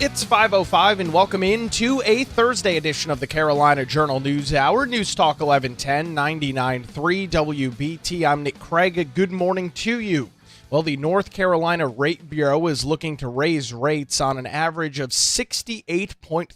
It's 5:05 and welcome into a Thursday edition of the Carolina Journal News Hour. News Talk 1110 99.3 WBT. I'm Nick Craig. Good morning to you. Well, the North Carolina Rate Bureau is looking to raise rates on an average of 68.3%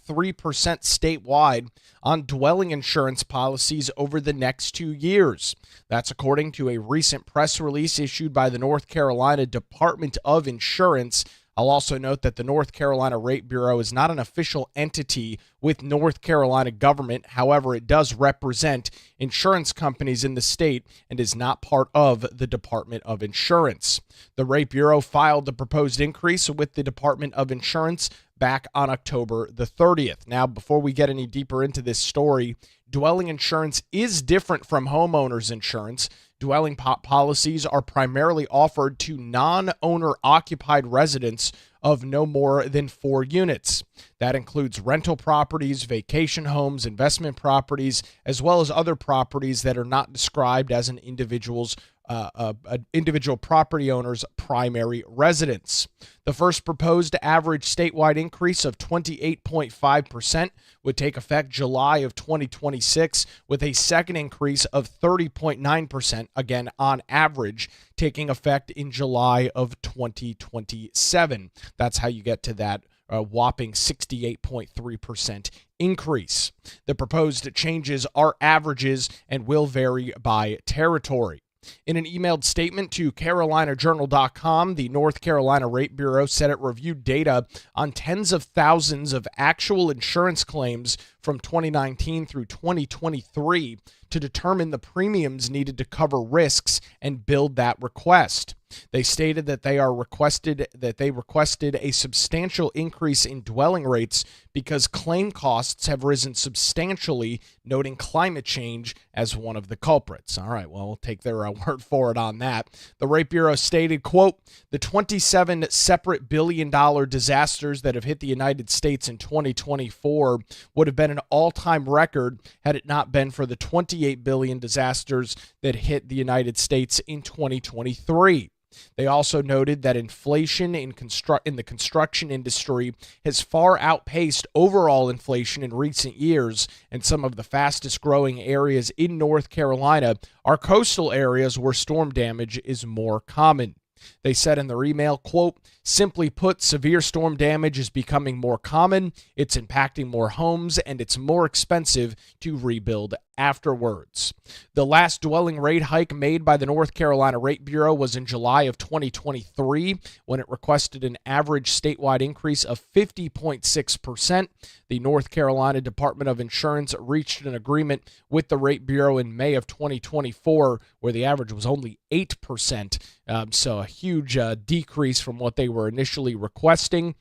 statewide on dwelling insurance policies over the next 2 years. That's according to a recent press release issued by the North Carolina Department of Insurance. I'll also note that the North Carolina Rate Bureau is not an official entity with North Carolina government. However, it does represent insurance companies in the state and is not part of the Department of Insurance. The Rate Bureau filed the proposed increase with the Department of Insurance back on October the 30th. Now, before we get any deeper into this story, dwelling insurance is different from homeowners insurance. Dwelling policies are primarily offered to non-owner occupied residents of no more than 4 units. That includes rental properties, vacation homes, investment properties, as well as other properties that are not described as an individual property owner's primary residence. The first proposed average statewide increase of 28.5% would take effect July of 2026, with a second increase of 30.9%, again on average, taking effect in July of 2027. That's how you get to that whopping 68.3% increase. The proposed changes are averages and will vary by territory. In an emailed statement to CarolinaJournal.com, the North Carolina Rate Bureau said it reviewed data on tens of thousands of actual insurance claims from 2019 through 2023 to determine the premiums needed to cover risks and build that request. They stated that they requested a substantial increase in dwelling rates because claim costs have risen substantially, noting climate change as one of the culprits. All right, well, we'll take their word for it on that. The Rate Bureau stated, quote, the 27 separate billion-dollar disasters that have hit the United States in 2024 would have been an all-time record had it not been for the 28 billion disasters that hit the United States in 2023. They also noted that inflation in the construction industry has far outpaced overall inflation in recent years, and some of the fastest growing areas in North Carolina are coastal areas where storm damage is more common. They said in their email, quote, simply put, severe storm damage is becoming more common, it's impacting more homes, and it's more expensive to rebuild afterwards. The last dwelling rate hike made by the North Carolina Rate Bureau was in July of 2023, when it requested an average statewide increase of 50.6%. The North Carolina Department of Insurance reached an agreement with the Rate Bureau in May of 2024, where the average was only 8%, so a huge decrease from what they were initially requesting.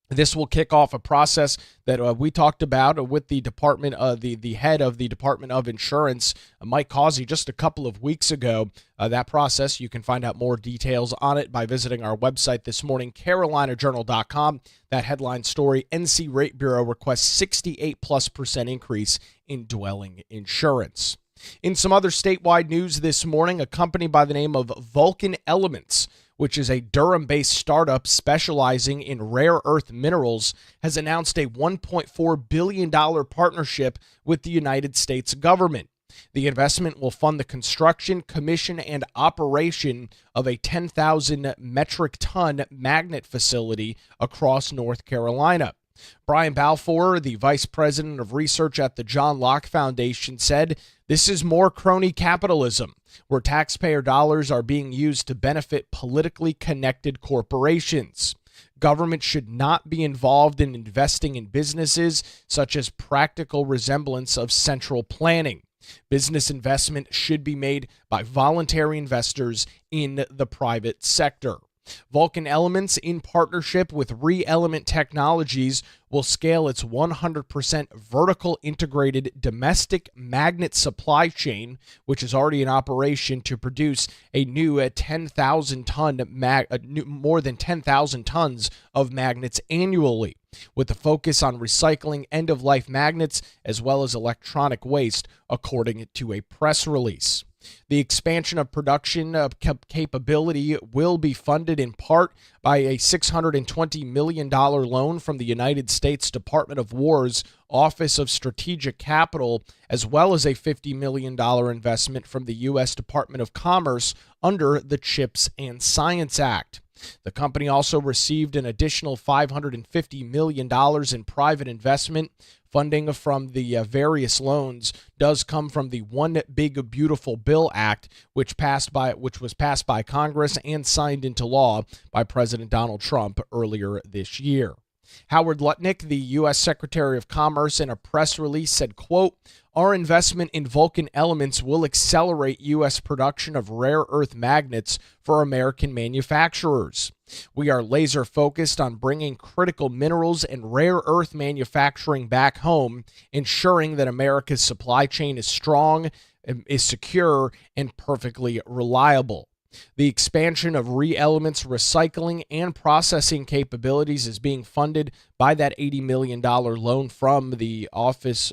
This will kick off a process that we talked about with the department, the head of the Department of Insurance, Mike Causey, just a couple of weeks ago. That process, you can find out more details on it by visiting our website this morning, CarolinaJournal.com. That headline story, NC Rate Bureau requests 68+% increase in dwelling insurance. In some other statewide news this morning, a company by the name of Vulcan Elements, which is a Durham-based startup specializing in rare earth minerals, has announced a $1.4 billion partnership with the United States government. The investment will fund the construction, commission, and operation of a 10,000 metric ton magnet facility across North Carolina. Brian Balfour, the vice president of research at the John Locke Foundation, said, this is more crony capitalism, where taxpayer dollars are being used to benefit politically connected corporations. Government should not be involved in investing in businesses such as practical resemblance of central planning. Business investment should be made by voluntary investors in the private sector. Vulcan Elements, in partnership with Re-Element Technologies, will scale its 100% vertical integrated domestic magnet supply chain, which is already in operation, to produce a new more than 10,000 tons of magnets annually, with a focus on recycling end-of-life magnets as well as electronic waste, according to a press release. The expansion of production capability will be funded in part by a $620 million loan from the United States Department of War's Office of Strategic Capital, as well as a $50 million investment from the U.S. Department of Commerce under the CHIPS and Science Act. The company also received an additional $550 million in private investment. Funding from the various loans does come from the One Big Beautiful Bill Act, which was passed by Congress and signed into law by President Donald Trump earlier this year. Howard Lutnick, the U.S. Secretary of Commerce, in a press release said, quote, "Our investment in Vulcan Elements will accelerate U.S. production of rare earth magnets for American manufacturers. We are laser focused on bringing critical minerals and rare earth manufacturing back home, ensuring that America's supply chain is strong, is secure, and perfectly reliable. The expansion of ReElement's recycling and processing capabilities is being funded by that $80 million loan from the office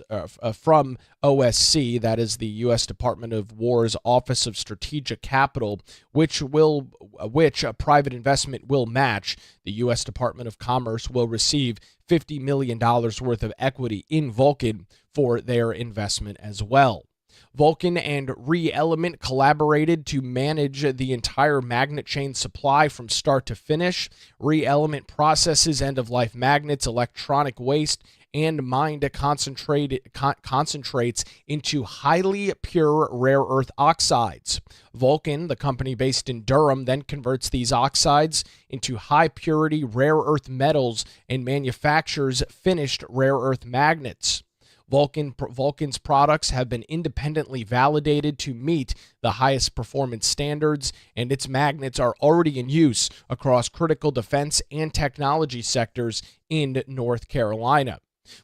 from OSC, that is the U.S. Department of War's Office of Strategic Capital, which a private investment will match. The U.S. Department of Commerce will receive $50 million worth of equity in Vulcan for their investment as well. Vulcan and ReElement collaborated to manage the entire magnet chain supply from start to finish. ReElement processes end-of-life magnets, electronic waste, and mined concentrates into highly pure rare earth oxides. Vulcan, the company based in Durham, then converts these oxides into high-purity rare earth metals and manufactures finished rare earth magnets. Vulcan's products have been independently validated to meet the highest performance standards, and its magnets are already in use across critical defense and technology sectors in North Carolina.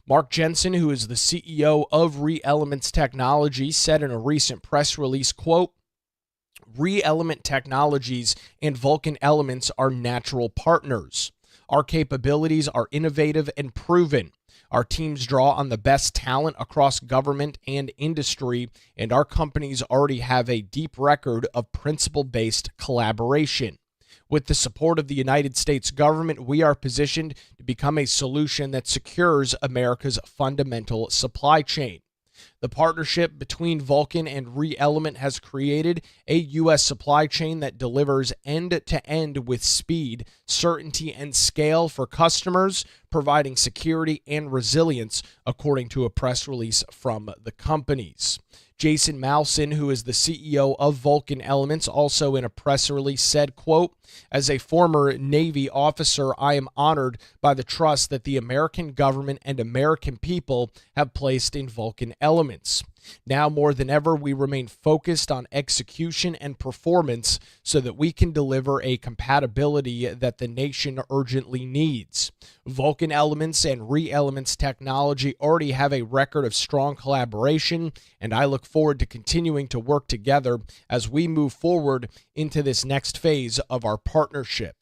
Mark Jensen, who is the CEO of ReElement's Technology, said in a recent press release, quote, "ReElement Technologies and Vulcan Elements are natural partners. Our capabilities are innovative and proven. Our teams draw on the best talent across government and industry, and our companies already have a deep record of principle-based collaboration. With the support of the United States government, we are positioned to become a solution that secures America's fundamental supply chain. The partnership between Vulcan and ReElement has created a U.S. supply chain that delivers end-to-end with speed, certainty, and scale for customers, providing security and resilience, according to a press release from the companies." Jason Malson, who is the CEO of Vulcan Elements, also in a press release said, quote, "As a former Navy officer, I am honored by the trust that the American government and American people have placed in Vulcan Elements. Now more than ever, we remain focused on execution and performance so that we can deliver a compatibility that the nation urgently needs. Vulcan Elements and ReElement's Technology already have a record of strong collaboration, and I look forward to continuing to work together as we move forward into this next phase of our partnership.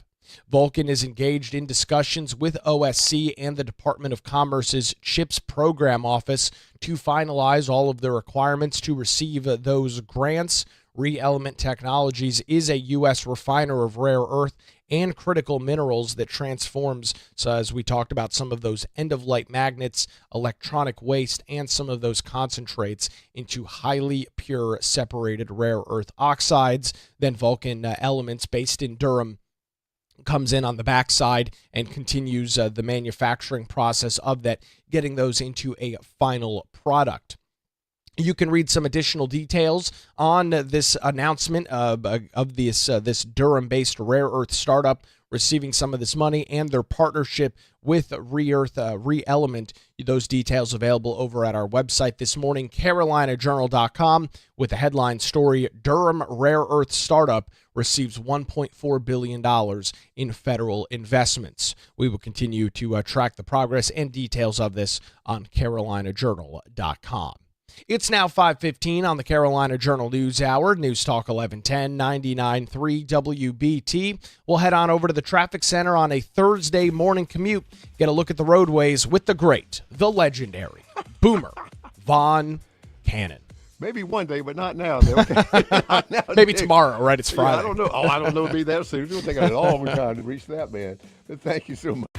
Vulcan is engaged in discussions with OSC and the Department of Commerce's CHIPS Program Office to finalize all of the requirements to receive those grants. ReElement Technologies is a U.S. refiner of rare earth and critical minerals that transforms, so as we talked about, some of those end-of-life magnets, electronic waste, and some of those concentrates into highly pure separated rare earth oxides. Then Vulcan Elements, based in Durham, comes in on the backside and continues the manufacturing process of that, getting those into a final product. You can read some additional details on this announcement of this Durham-based rare earth startup receiving some of this money and their partnership with ReElement. Those details available over at our website this morning, CarolinaJournal.com, with the headline story, "Durham Rare Earth Startup Receives $1.4 billion in federal investments." We will continue to track the progress and details of this on CarolinaJournal.com. It's now 5:15 on the Carolina Journal News Hour. News Talk 1110, 99.3 WBT. We'll head on over to the traffic center on a Thursday morning commute. Get a look at the roadways with the great, the legendary, Boomer Von Cannon. Maybe one day, but not now. Okay? Not now, Maybe Dick. tomorrow, right? It's Friday. Yeah, I don't know. Oh, I don't know it'll be that soon. It's going to take a long time to reach that, man. But thank you so much.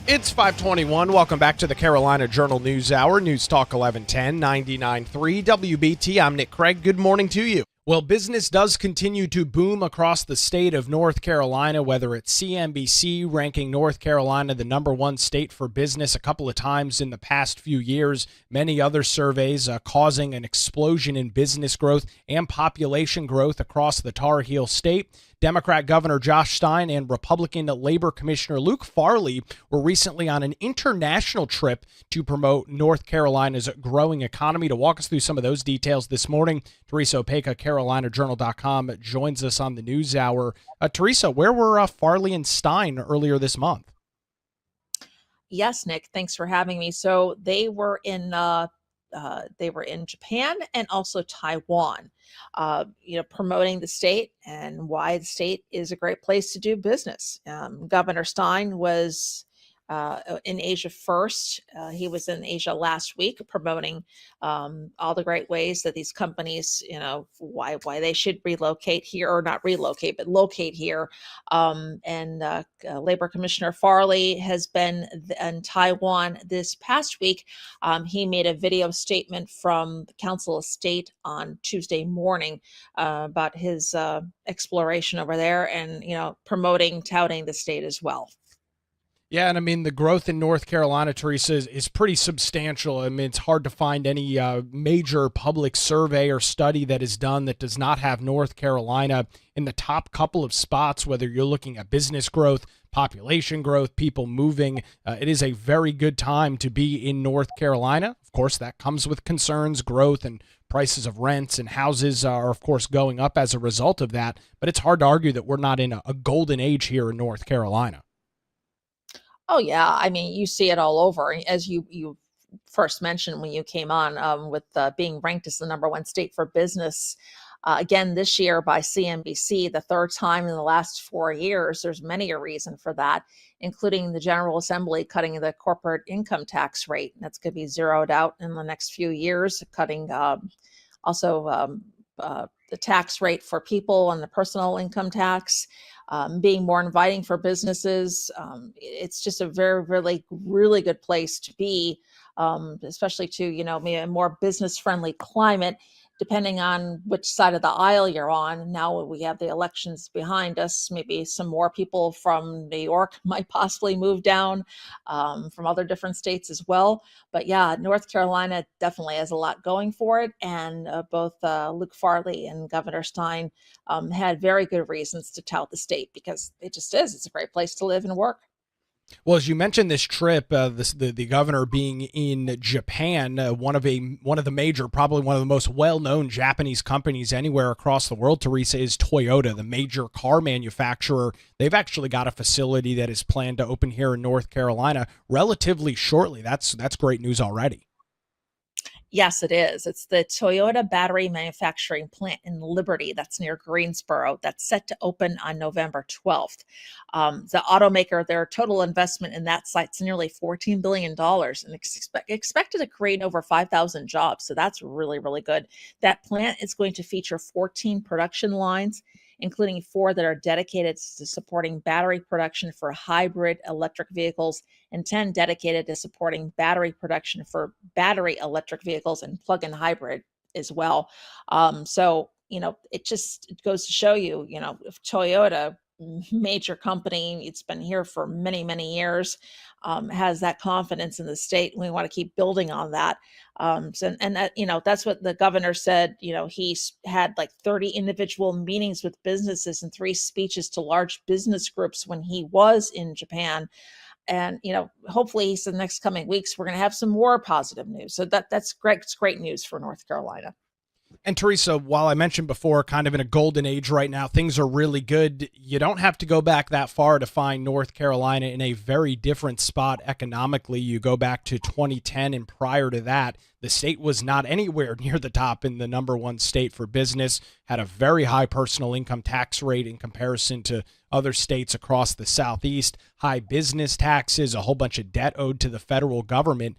It's 521. Welcome back to the Carolina Journal News Hour. News Talk 1110, 99.3 WBT. I'm Nick Craig. Good morning to you. Well, business does continue to boom across the state of North Carolina, whether it's CNBC ranking North Carolina the #1 state for business a couple of times in the past few years, many other surveys causing an explosion in business growth and population growth across the Tar Heel state. Democrat Governor Josh Stein and Republican Labor Commissioner Luke Farley were recently on an international trip to promote North Carolina's growing economy. To walk us through some of those details this morning, Teresa Opeka, CarolinaJournal.com, joins us on the News Hour. Teresa, where were Farley and Stein earlier this month? Yes, Nick, thanks for having me. So they were in Japan and also Taiwan, promoting the state and why the state is a great place to do business. Governor Stein was in Asia first. He was in Asia last week promoting all the great ways that these companies, why they should relocate here, or not relocate, but locate here. Labor Commissioner Farley has been in Taiwan this past week. He made a video statement from the Council of State on Tuesday morning about his exploration over there and, touting the state as well. Yeah, and I mean, the growth in North Carolina, Teresa, is pretty substantial. I mean, it's hard to find any major public survey or study that is done that does not have North Carolina in the top couple of spots, whether you're looking at business growth, population growth, people moving. It is a very good time to be in North Carolina. Of course, that comes with concerns, growth, and prices of rents and houses are, of course, going up as a result of that. But it's hard to argue that we're not in a golden age here in North Carolina. Oh yeah, I mean, you see it all over. As you first mentioned when you came on, with being ranked as the #1 state for business again this year by CNBC, the third time in the last 4 years. There's many a reason for that, including the General Assembly cutting the corporate income tax rate. That's going to be zeroed out in the next few years, cutting also the tax rate for people and the personal income tax. Being more inviting for businesses. It's just a very, really, really good place to be, especially to, a more business-friendly climate, depending on which side of the aisle you're on. Now we have the elections behind us. Maybe some more people from New York might possibly move down, from other different states as well. But yeah, North Carolina definitely has a lot going for it. And both Luke Farley and Governor Stein had very good reasons to tout the state, because it just is. It's a great place to live and work. Well, as you mentioned, this trip, the governor being in Japan, one of the major, probably one of the most well-known Japanese companies anywhere across the world, Teresa, is Toyota, the major car manufacturer. They've actually got a facility that is planned to open here in North Carolina relatively shortly. That's great news already. Yes, it is. It's the Toyota battery manufacturing plant in Liberty that's near Greensboro that's set to open on November 12th. The automaker, their total investment in that site's nearly $14 billion and expected to create over 5,000 jobs. So that's really, really good. That plant is going to feature 14 production lines, including 4 that are dedicated to supporting battery production for hybrid electric vehicles and 10 dedicated to supporting battery production for battery electric vehicles and plug-in hybrid as well. It goes to show you, if Toyota, major company, it's been here for many, many years, has that confidence in the state. We want to keep building on that. That's what the governor said. He's had like 30 individual meetings with businesses and 3 speeches to large business groups when he was in Japan. And, hopefully the next coming weeks, we're going to have some more positive news. So that's great. It's great news for North Carolina. And Teresa, while I mentioned before, kind of in a golden age right now, things are really good. You don't have to go back that far to find North Carolina in a very different spot economically. You go back to 2010, and prior to that, the state was not anywhere near the top in the #1 state for business, had a very high personal income tax rate in comparison to other states across the Southeast, high business taxes, a whole bunch of debt owed to the federal government.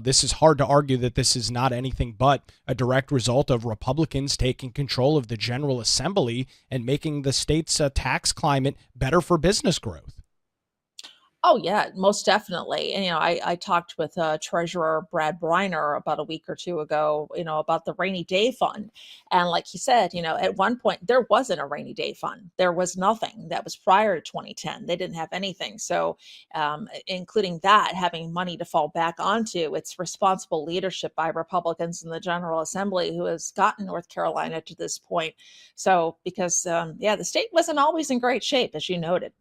This is hard to argue that this is not anything but a direct result of Republicans taking control of the General Assembly and making the state's tax climate better for business growth. Oh yeah, most definitely. And I talked with Treasurer Brad Briner about a week or two ago, about the rainy day fund, and like he said, at one point there wasn't a rainy day fund. There was nothing. That was prior to 2010. They didn't have anything. So, including that, having money to fall back onto, it's responsible leadership by Republicans in the General Assembly who has gotten North Carolina to this point. So, because yeah, the state wasn't always in great shape, as you noted.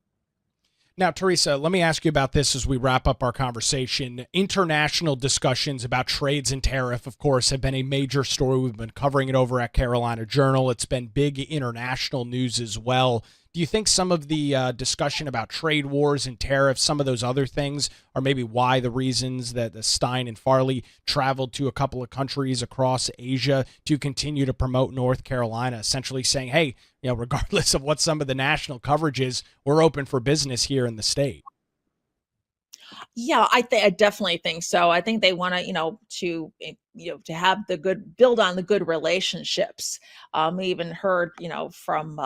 Now, Teresa, let me ask you about this as we wrap up our conversation. International discussions about trades and tariff, of course, have been a major story. We've been covering it over at Carolina Journal. It's been big international news as well. Do you think some of the discussion about trade wars and tariffs, some of those other things, are maybe why the reasons that the Stein and Farley traveled to a couple of countries across Asia to continue to promote North Carolina, essentially saying, hey, regardless of what some of the national coverage is, we're open for business here in the state? Yeah, I definitely think so. I think they want to, to have the good, build on the good relationships. We even heard, from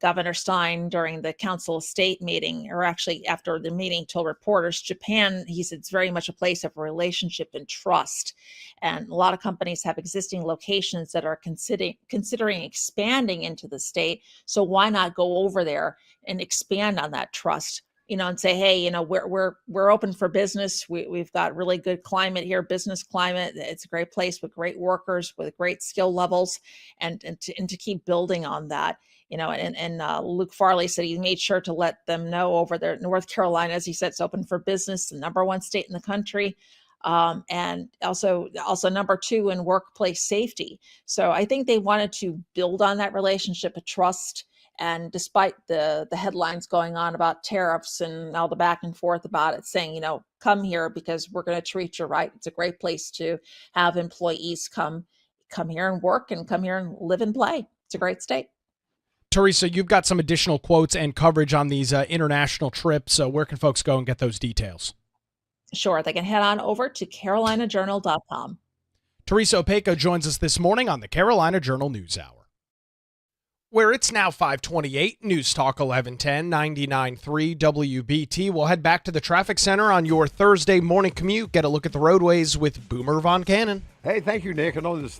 Governor Stein during the Council of State meeting, or actually after the meeting, told reporters, Japan, he said, it's very much a place of relationship and trust. And a lot of companies have existing locations that are considering expanding into the state. So why not go over there and expand on that trust? And say, hey, we're open for business. We've got really good climate here, business climate. It's a great place with great workers, with great skill levels, and to keep building on that. Luke Farley said he made sure to let them know over there, North Carolina, as he said, it's open for business, the number one state in the country, and also number two in workplace safety. So I think they wanted to build on that relationship of trust. And despite the headlines going on about tariffs and all the back and forth about it, saying, come here because we're going to treat you right. It's a great place to have employees come here and work and come here and live and play. It's a great state. Teresa, you've got some additional quotes and coverage on these international trips. Where can folks go and get those details? Sure, they can head on over to carolinajournal.com. Teresa Opeka joins us this morning on the Carolina Journal News Hour, where it's now 5:28, News Talk 1110, 99.3 WBT. We'll head back to the traffic center on your Thursday morning commute. Get a look at the roadways with Boomer Von Cannon. Hey, thank you, Nick. I know this.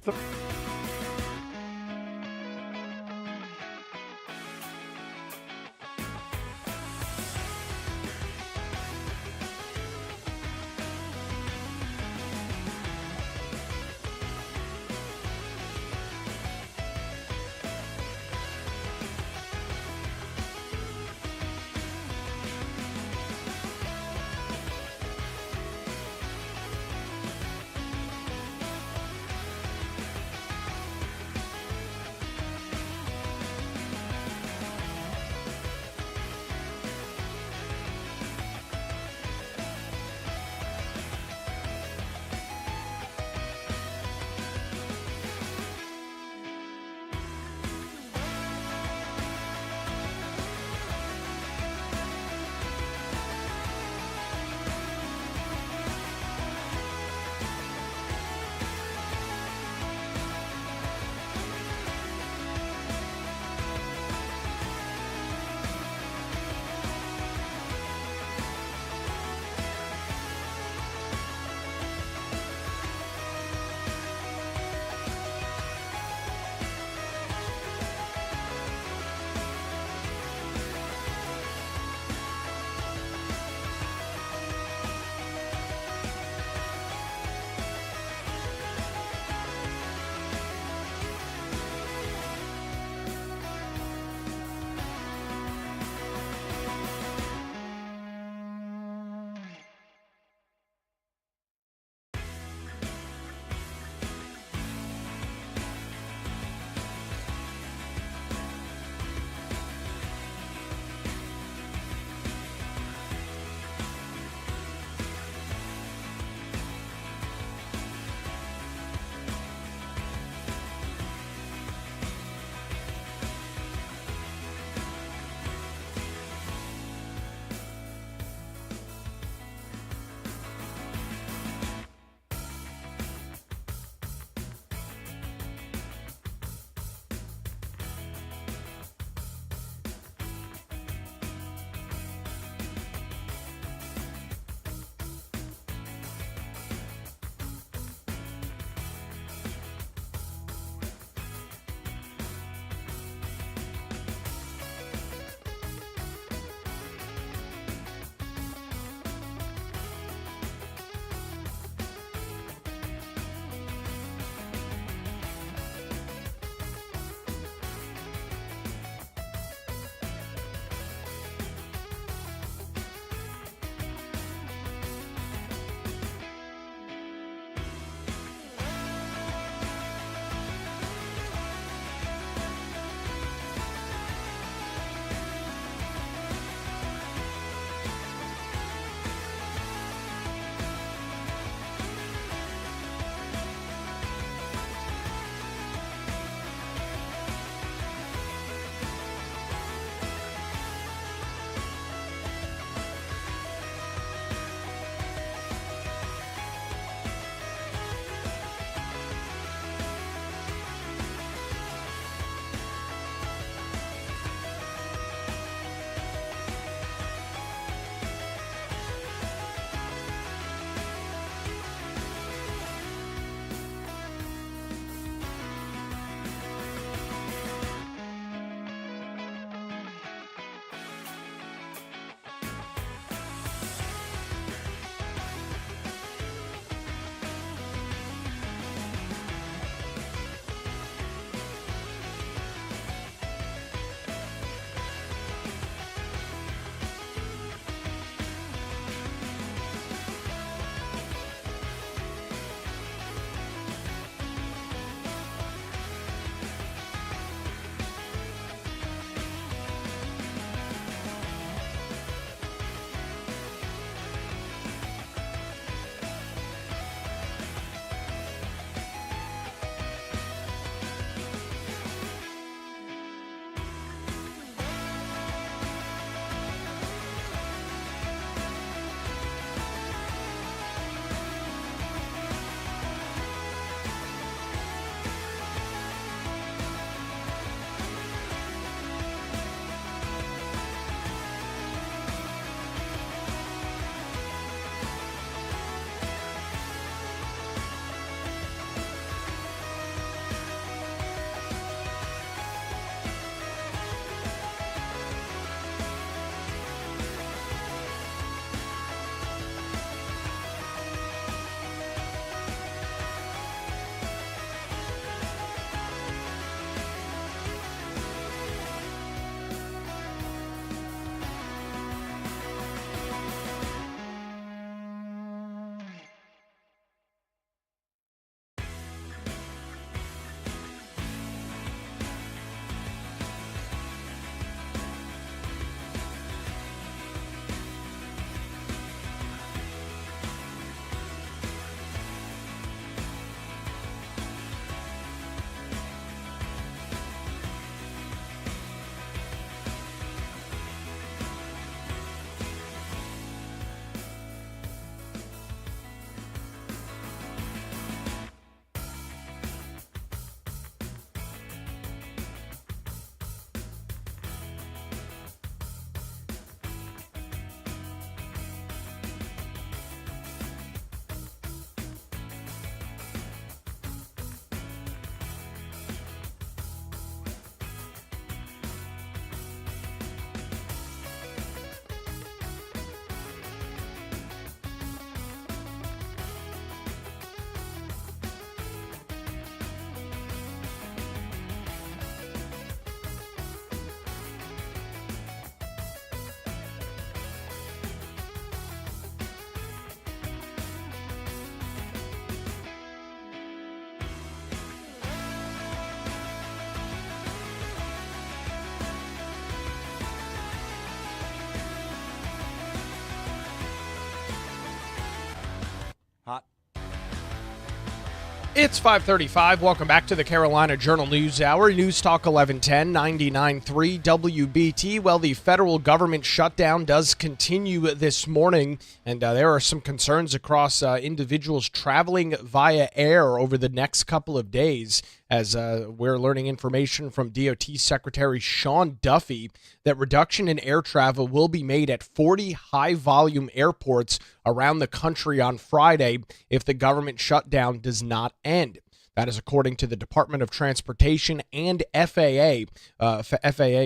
It's 5:35. Welcome back to the Carolina Journal News Hour. News Talk 1110, 99.3 WBT. Well, the federal government shutdown does continue this morning, and there are some concerns across individuals traveling via air over the next couple of days, as we're learning information from DOT Secretary Sean Duffy that reduction in air travel will be made at 40 high-volume airports around the country on Friday if the government shutdown does not end. That is according to the Department of Transportation and FAA,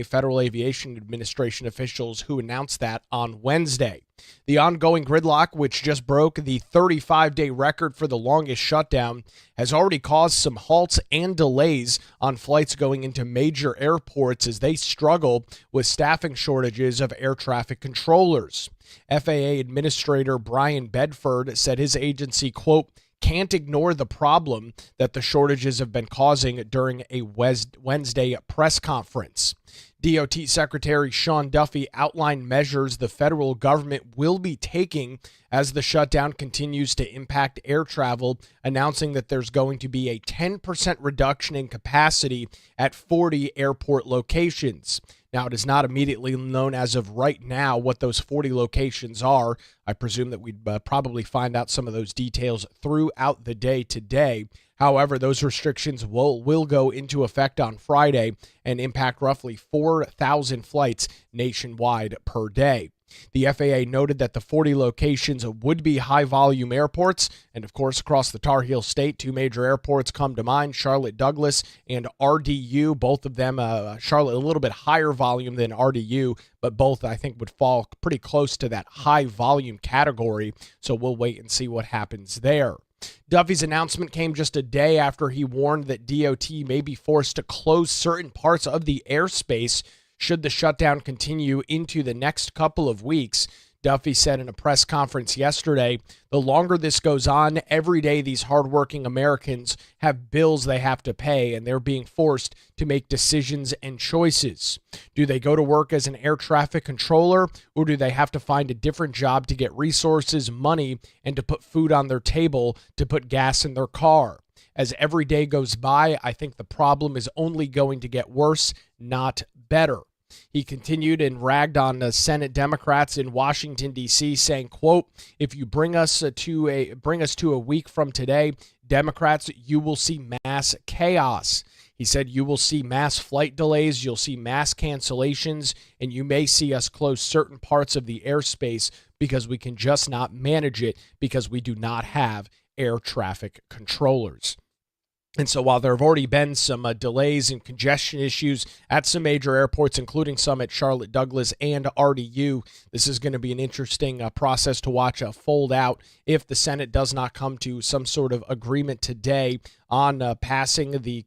Federal Aviation Administration officials who announced that on Wednesday. The ongoing gridlock, which just broke the 35-day record for the longest shutdown, has already caused some halts and delays on flights going into major airports as they struggle with staffing shortages of air traffic controllers. FAA Administrator Brian Bedford said his agency, quote, can't ignore the problem that the shortages have been causing during a Wednesday press conference. DOT Secretary Sean Duffy outlined measures the federal government will be taking as the shutdown continues to impact air travel, announcing that there's going to be a 10% reduction in capacity at 40 airport locations. Now, it is not immediately known as of right now what those 40 locations are. I presume that we'd probably find out some of those details throughout the day today. However, those restrictions will go into effect on Friday and impact roughly 4,000 flights nationwide per day. The FAA noted that the 40 locations would be high-volume airports, and of course, across the Tar Heel State, two major airports come to mind, Charlotte Douglas and RDU, both of them, Charlotte a little bit higher volume than RDU, but both I think would fall pretty close to that high-volume category, so we'll wait and see what happens there. Duffy's announcement came just a day after he warned that DOT may be forced to close certain parts of the airspace should the shutdown continue into the next couple of weeks. Duffy said in a press conference yesterday, the longer this goes on, every day these hardworking Americans have bills they have to pay, and they're being forced to make decisions and choices. Do they go to work as an air traffic controller, or do they have to find a different job to get resources, money, and to put food on their table, to put gas in their car? As every day goes by, I think the problem is only going to get worse, not better. He continued and ragged on the Senate Democrats in Washington, D.C., saying, quote, if you bring us to a week from today, Democrats, you will see mass chaos. He said you will see mass flight delays, you'll see mass cancellations, and you may see us close certain parts of the airspace because we can just not manage it because we do not have air traffic controllers. And so while there have already been some delays and congestion issues at some major airports, including some at Charlotte Douglas and RDU, this is going to be an interesting process to watch fold out if the Senate does not come to some sort of agreement today on passing the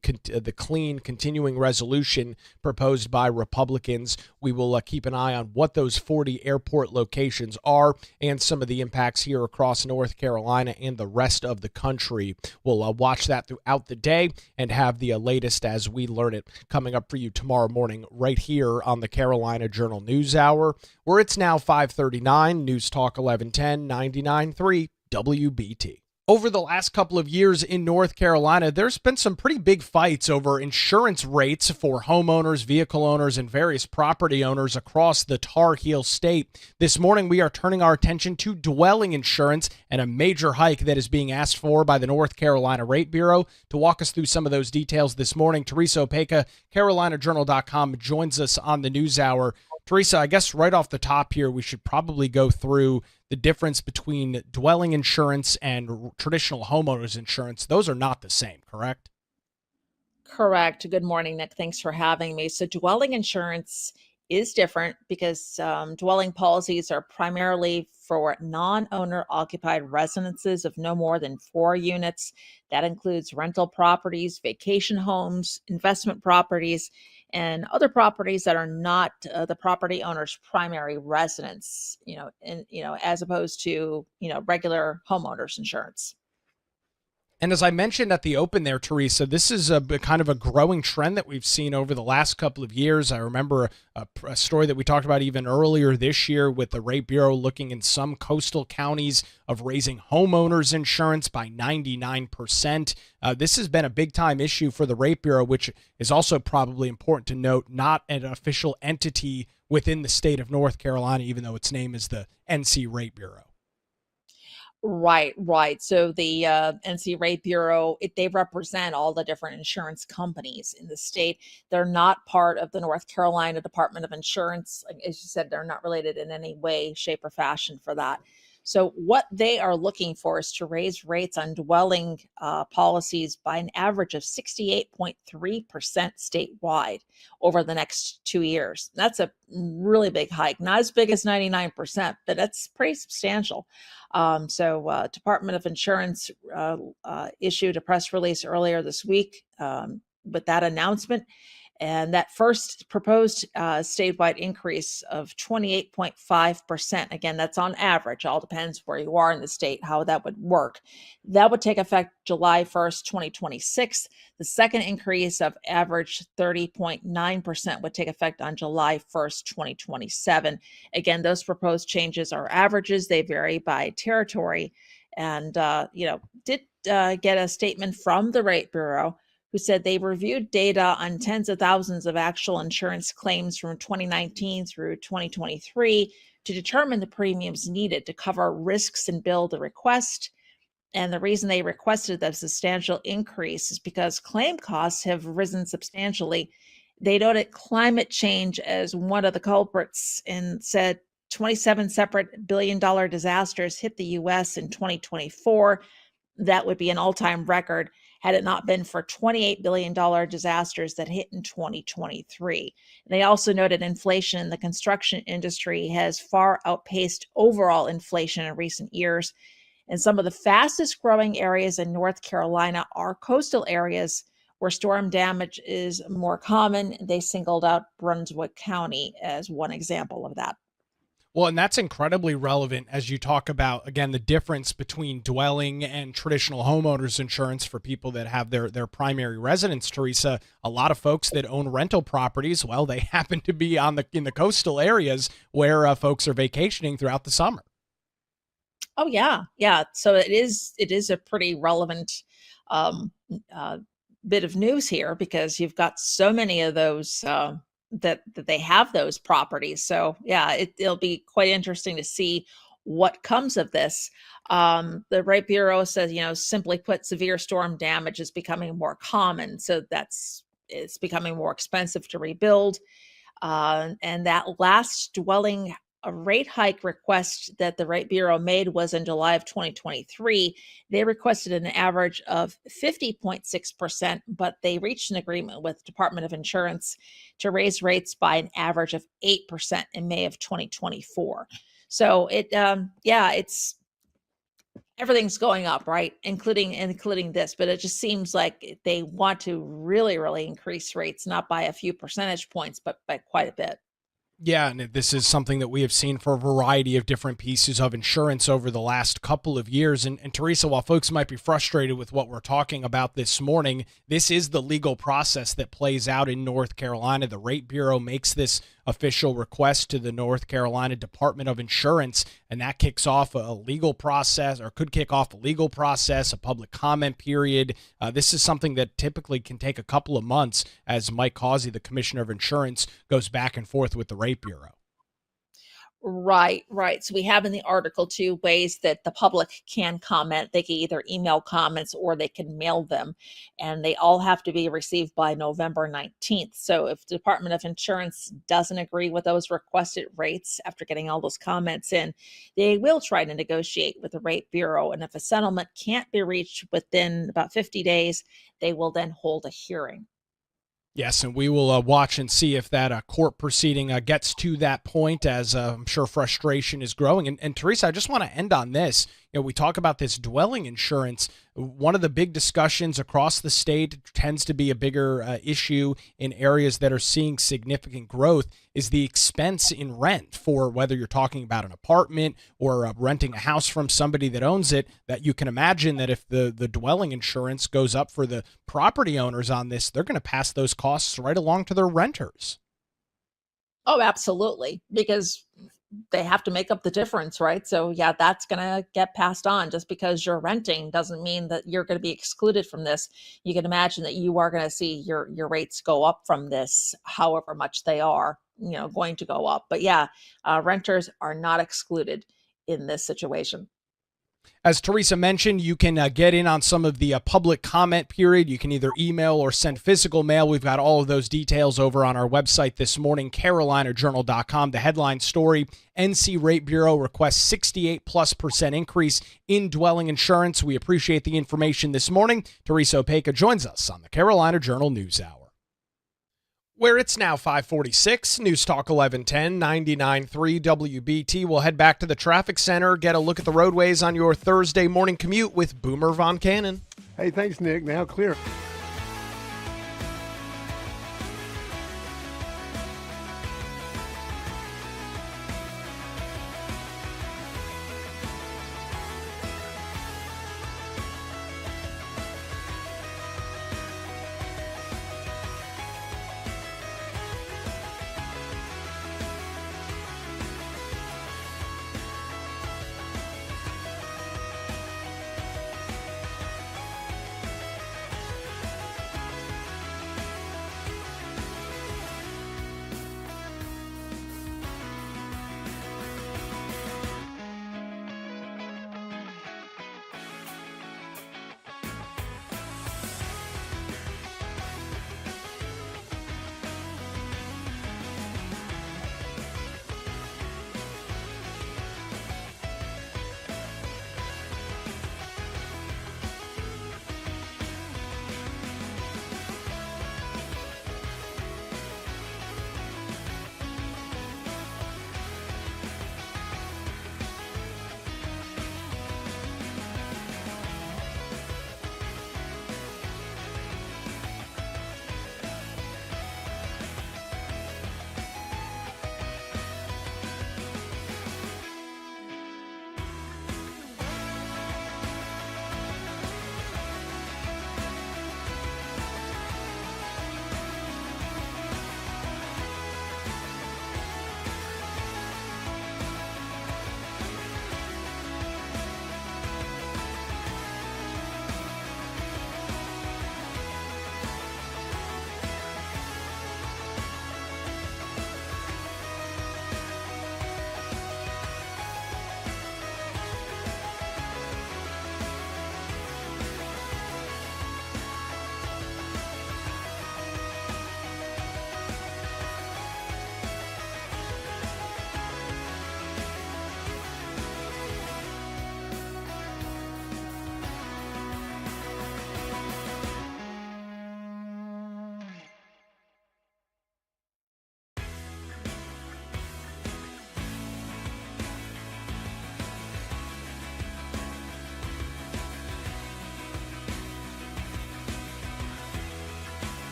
clean continuing resolution proposed by Republicans. We will keep an eye on what those 40 airport locations are and some of the impacts here across North Carolina and the rest of the country. We'll watch that throughout the day and have the latest as we learn it coming up for you tomorrow morning right here on the Carolina Journal News Hour, where it's now 5:39, News Talk 1110, 99.3 WBT. Over the last couple of years in North Carolina, there's been some pretty big fights over insurance rates for homeowners, vehicle owners, and various property owners across the Tar Heel State. This morning, we are turning our attention to dwelling insurance and a major hike that is being asked for by the North Carolina Rate Bureau. To walk us through some of those details this morning, Teresa Opeka, CarolinaJournal.com, joins us on the News Hour. Teresa, I guess right off the top here, we should probably go through the difference between dwelling insurance and traditional homeowners insurance. Those are not the same, correct? Correct. Good morning, Nick. Thanks for having me. So dwelling insurance is different because dwelling policies are primarily for non-owner occupied residences of no more than 4 units. That includes rental properties, vacation homes, investment properties, and other properties that are not the property owner's primary residence, as opposed to, regular homeowners insurance. And as I mentioned at the open there, Teresa, this is a kind of a growing trend that we've seen over the last couple of years. I remember a story that we talked about even earlier this year with the Rate Bureau looking in some coastal counties of raising homeowners insurance by 99%. This has been a big time issue for the Rate Bureau, which is also probably important to note, not an official entity within the state of North Carolina, even though its name is the NC Rate Bureau. Right, right. So the NC Rate Bureau, they represent all the different insurance companies in the state. They're not part of the North Carolina Department of Insurance. Like, as you said, they're not related in any way, shape, or fashion for that. So what they are looking for is to raise rates on dwelling policies by an average of 68.3% statewide over the next 2 years. That's a really big hike, not as big as 99%, but that's pretty substantial. Department of Insurance issued a press release earlier this week with that announcement. And that first proposed statewide increase of 28.5%, again, that's on average, all depends where you are in the state, how that would work. That would take effect July 1st, 2026. The second increase of average 30.9% would take effect on July 1st, 2027. Again, those proposed changes are averages. They vary by territory. And, did get a statement from the Rate Bureau who said they reviewed data on tens of thousands of actual insurance claims from 2019 through 2023 to determine the premiums needed to cover risks and bill the request. And the reason they requested the substantial increase is because claim costs have risen substantially. They noted climate change as one of the culprits and said 27 separate billion-dollar disasters hit the U.S. in 2024. That would be an all-time record had it not been for $28 billion disasters that hit in 2023. They also noted inflation in the construction industry has far outpaced overall inflation in recent years. And some of the fastest growing areas in North Carolina are coastal areas where storm damage is more common. They singled out Brunswick County as one example of that. Well, and that's incredibly relevant as you talk about, again, the difference between dwelling and traditional homeowners insurance for people that have their primary residence, Teresa. A lot of folks that own rental properties, well, they happen to be in the coastal areas where folks are vacationing throughout the summer. Oh, yeah. Yeah. So it is a pretty relevant bit of news here because you've got so many of those that they have those properties. So yeah, it'll be quite interesting to see what comes of this. The Rate Bureau says, simply put, severe storm damage is becoming more common. So it's becoming more expensive to rebuild. And that last dwelling rate hike request that the Rate Bureau made was in July of 2023. They requested an average of 50.6%, but they reached an agreement with the Department of Insurance to raise rates by an average of 8% in May of 2024. So it's everything's going up, right? Including this, but it just seems like they want to really, really increase rates, not by a few percentage points, but by quite a bit. Yeah, and this is something that we have seen for a variety of different pieces of insurance over the last couple of years. And Teresa, while folks might be frustrated with what we're talking about this morning, this is the legal process that plays out in North Carolina. The Rate Bureau makes this official request to the North Carolina Department of Insurance, and that kicks off a legal process, or could kick off a legal process, a public comment period. This is something that typically can take a couple of months as Mike Causey, the Commissioner of Insurance, goes back and forth with the Rate Bureau. Right, right. So we have in the article 2 ways that the public can comment. They can either email comments or they can mail them, and they all have to be received by November 19th. So if the Department of Insurance doesn't agree with those requested rates after getting all those comments in, they will try to negotiate with the Rate Bureau. And if a settlement can't be reached within about 50 days, they will then hold a hearing. Yes, and we will watch and see if that court proceeding gets to that point, as I'm sure frustration is growing. And Teresa, I just want to end on this. We talk about this dwelling insurance. One of the big discussions across the state tends to be a bigger issue in areas that are seeing significant growth is the expense in rent for whether you're talking about an apartment or renting a house from somebody that owns it, that you can imagine that if the dwelling insurance goes up for the property owners on this, they're going to pass those costs right along to their renters. Oh, absolutely. Because they have to make up the difference, right? So yeah, that's going to get passed on. Just because you're renting doesn't mean that you're going to be excluded from this. You can imagine that you are going to see your rates go up from this, however much they are, going to go up. But yeah, renters are not excluded in this situation. As Teresa mentioned, you can get in on some of the public comment period. You can either email or send physical mail. We've got all of those details over on our website this morning, carolinajournal.com. The headline story, NC Rate Bureau requests 68+% increase in dwelling insurance. We appreciate the information this morning. Teresa Opeka joins us on the Carolina Journal News Hour. Where it's now 546, News Talk 1110, 99.3 WBT. We'll head back to the traffic center, get a look at the roadways on your Thursday morning commute with Boomer Von Cannon. Hey, thanks, Nick. Now clear.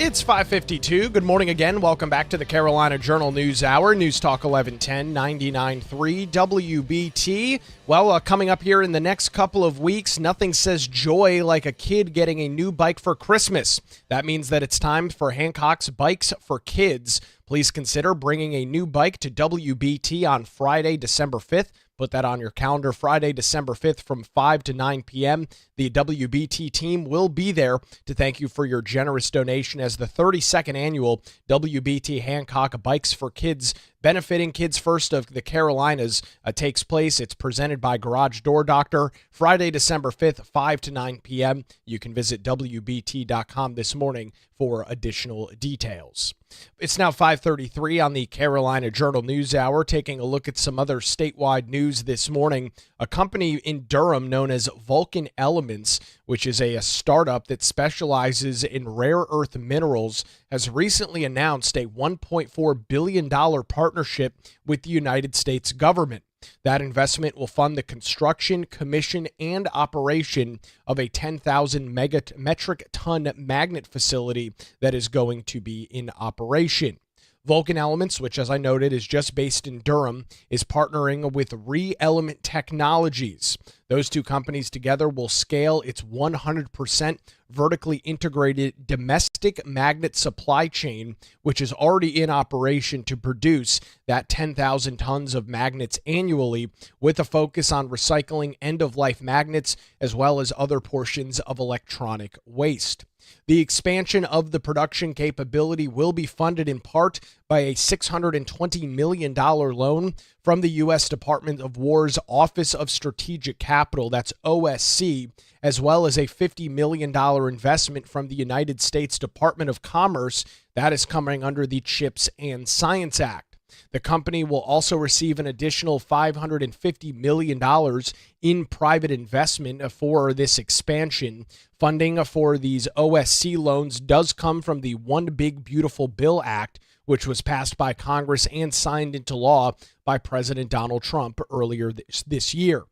It's 5:52. Good morning again. Welcome back to the Carolina Journal News Hour. News Talk 1110, 99.3 WBT. Well, coming up here in the next couple of weeks, nothing says joy like a kid getting a new bike for Christmas. That means that it's time for Hancock's Bikes for Kids. Please consider bringing a new bike to WBT on Friday, December 5th. Put that on your calendar, Friday, December 5th from 5 to 9 p.m. The WBT team will be there to thank you for your generous donation as the 32nd annual WBT Hancock Bikes for Kids, benefiting Kids First of the Carolinas, takes place. It's presented by Garage Door Doctor, Friday, December 5th, 5 to 9 p.m. You can visit WBT.com this morning for additional details. It's now 5:33 on the Carolina Journal News Hour, taking a look at some other statewide news this morning. A company in Durham known as Vulcan Elements, which is a startup that specializes in rare earth minerals, has recently announced a $1.4 billion partnership with the United States government. That investment will fund the construction, commission, and operation of a 10,000 metric ton magnet facility that is going to be in operation. Vulcan Elements, which, as I noted, is just based in Durham, is partnering with Re-Element Technologies. Those two companies together will scale its 100% vertically integrated domestic magnet supply chain, which is already in operation to produce that 10,000 tons of magnets annually, with a focus on recycling end-of-life magnets as well as other portions of electronic waste. The expansion of the production capability will be funded in part by a $620 million loan from the U.S. Department of War's Office of Strategic Capital, that's OSC, as well as a $50 million investment from the United States Department of Commerce that is coming under the CHIPS and Science Act. The company will also receive an additional $550 million in private investment for this expansion. Funding for these OSC loans does come from the One Big Beautiful Bill Act, which was passed by Congress and signed into law by President Donald Trump earlier this year.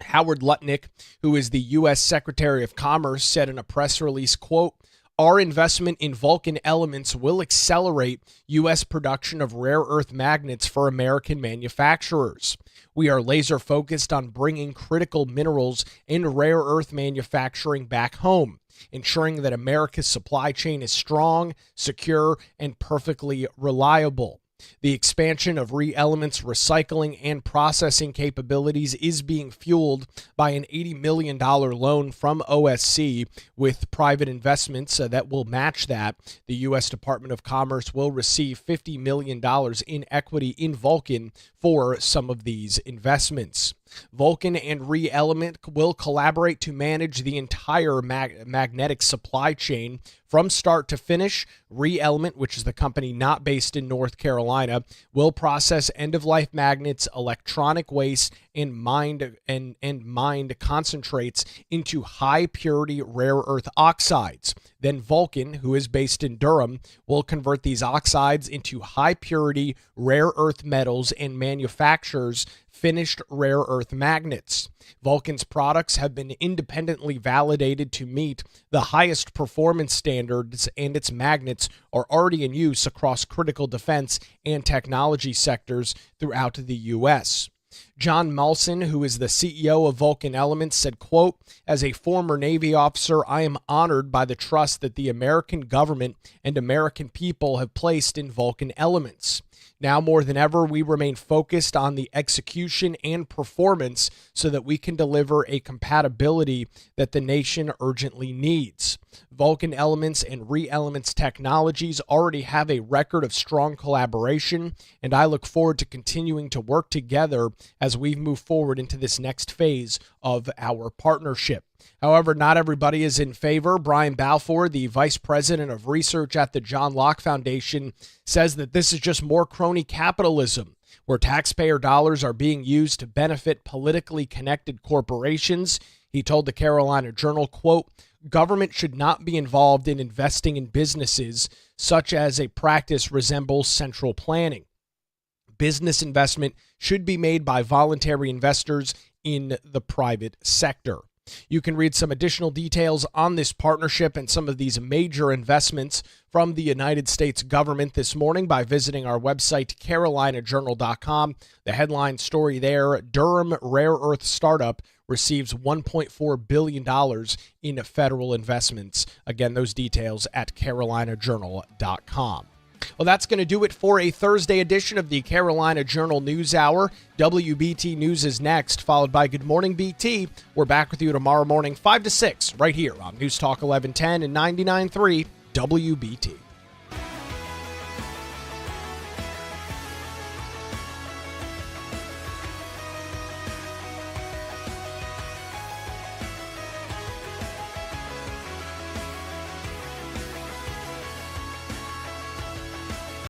Howard Lutnick, who is the U.S. Secretary of Commerce, said in a press release, quote, "Our investment in Vulcan Elements will accelerate U.S. production of rare earth magnets for American manufacturers. We are laser focused on bringing critical minerals and rare earth manufacturing back home, ensuring that America's supply chain is strong, secure, and perfectly reliable. The expansion of Re-Element's recycling and processing capabilities is being fueled by an $80 million loan from OSC with private investments that will match that. The U.S. Department of Commerce will receive $50 million in equity in Vulcan for some of these investments. Vulcan and Re-Element will collaborate to manage the entire magnetic supply chain from start to finish. Re-Element, which is the company not based in North Carolina, will process end-of-life magnets, electronic waste, and mined concentrates into high-purity rare earth oxides. Then Vulcan, who is based in Durham, will convert these oxides into high-purity rare earth metals and manufactures finished rare earth magnets. Vulcan's products have been independently validated to meet the highest performance standards, and its magnets are already in use across critical defense and technology sectors throughout the U.S. John Malson, who is the CEO of Vulcan Elements, said, quote, "As a former Navy officer, I am honored by the trust that the American government and American people have placed in Vulcan Elements. Now more than ever, we remain focused on the execution and performance so that we can deliver a compatibility that the nation urgently needs. Vulcan Elements and Re-Elements Technologies already have a record of strong collaboration, and I look forward to continuing to work together as we move forward into this next phase of our partnership." However, not everybody is in favor. Brian Balfour, the vice president of research at the John Locke Foundation, says that this is just more crony capitalism, where taxpayer dollars are being used to benefit politically connected corporations. He told the Carolina Journal, quote, "Government should not be involved in investing in businesses such as a practice resembles central planning. Business investment should be made by voluntary investors in the private sector." You can read some additional details on this partnership and some of these major investments from the United States government this morning by visiting our website, carolinajournal.com. The headline story there, Durham rare earth startup receives $1.4 billion in federal investments. Again, those details at carolinajournal.com. Well, that's going to do it for a Thursday edition of the Carolina Journal News Hour. WBT News is next, followed by Good Morning BT. We're back with you tomorrow morning, 5 to 6, right here on News Talk 1110 and 99.3 WBT.